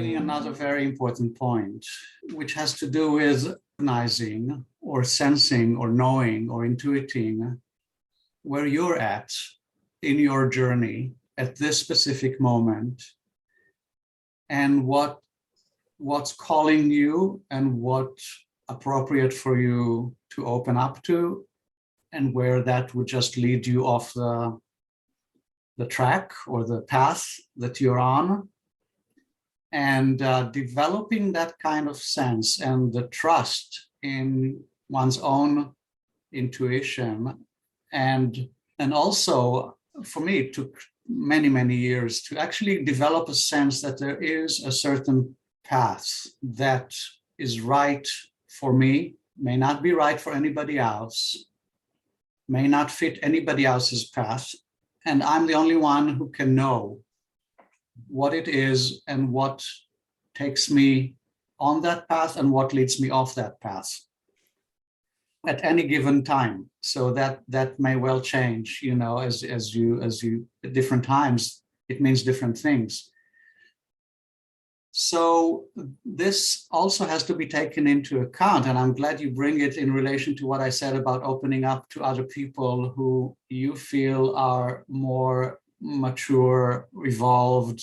bringing another very important point, which has to do with recognizing or sensing or knowing or intuiting where you're at in your journey at this specific moment, and what's calling you and what's appropriate for you to open up to, and where that would just lead you off the track or the path that you're on. And developing that kind of sense and the trust in one's own intuition. And also, for me, it took many, many years to actually develop a sense that there is a certain path that is right for me, may not be right for anybody else, may not fit anybody else's path. And I'm the only one who can know what it is and what takes me on that path and what leads me off that path at any given time. So that may well change, you know, as you at different times, it means different things. So this also has to be taken into account, and I'm glad you bring it in relation to what I said about opening up to other people who you feel are more mature, evolved,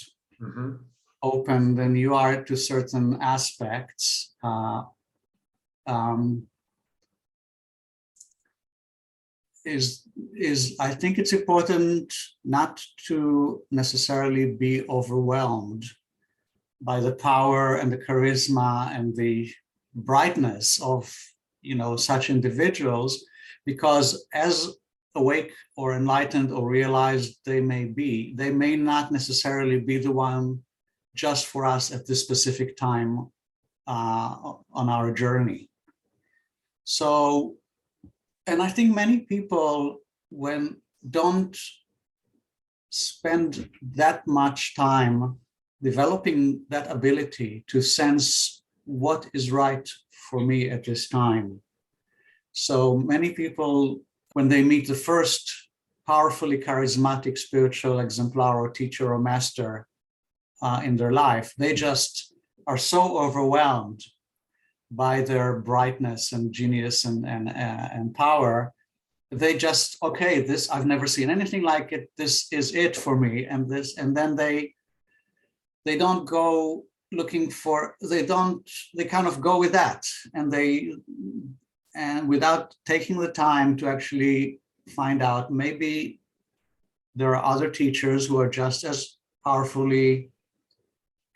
open than you are to certain aspects. Is I think it's important not to necessarily be overwhelmed by the power and the charisma and the brightness of, you know, such individuals, because as awake or enlightened or realized they may be, they may not necessarily be the one just for us at this specific time on our journey. So, and I think many people, when don't spend that much time developing that ability to sense what is right for me at this time. So many people, when they meet the first powerfully charismatic spiritual exemplar or teacher or master in their life, they just are so overwhelmed by their brightness and genius and power. They just, okay, this, I've never seen anything like it. This is it for me. And then they don't go looking for, they kind of go with that. And without taking the time to actually find out, maybe there are other teachers who are just as powerfully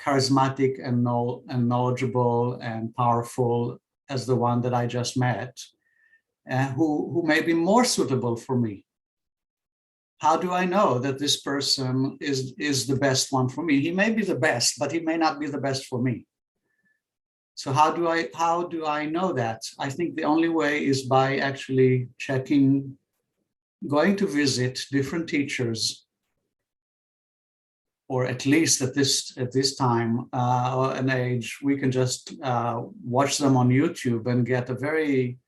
charismatic and knowledgeable and powerful as the one that I just met, and who may be more suitable for me. How do I know that this person is the best one for me? He may be the best, but he may not be the best for me. So how do I know that? I think the only way is by actually checking, going to visit different teachers, or at least at this time or an age, we can just watch them on YouTube and get a very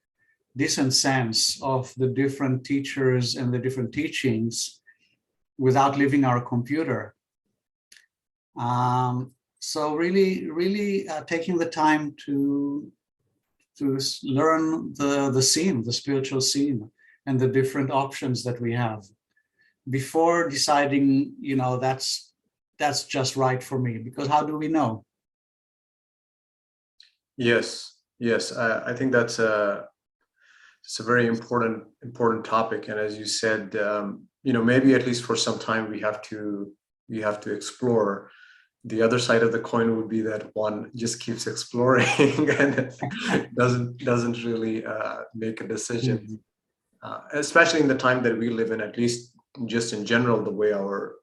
decent sense of the different teachers and the different teachings without leaving our computer. So really taking the time to learn the scene, the spiritual scene, and the different options that we have before deciding, you know, that's just right for me, because how do we know? Yes, I think it's a very important topic, and as you said, you know, maybe at least for some time we have to explore. The other side of the coin would be that one just keeps exploring and doesn't really make a decision, especially in the time that we live in. At least just in general, the way our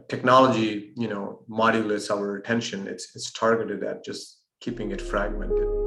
technology, you know, modulates our attention, it's targeted at just keeping it fragmented.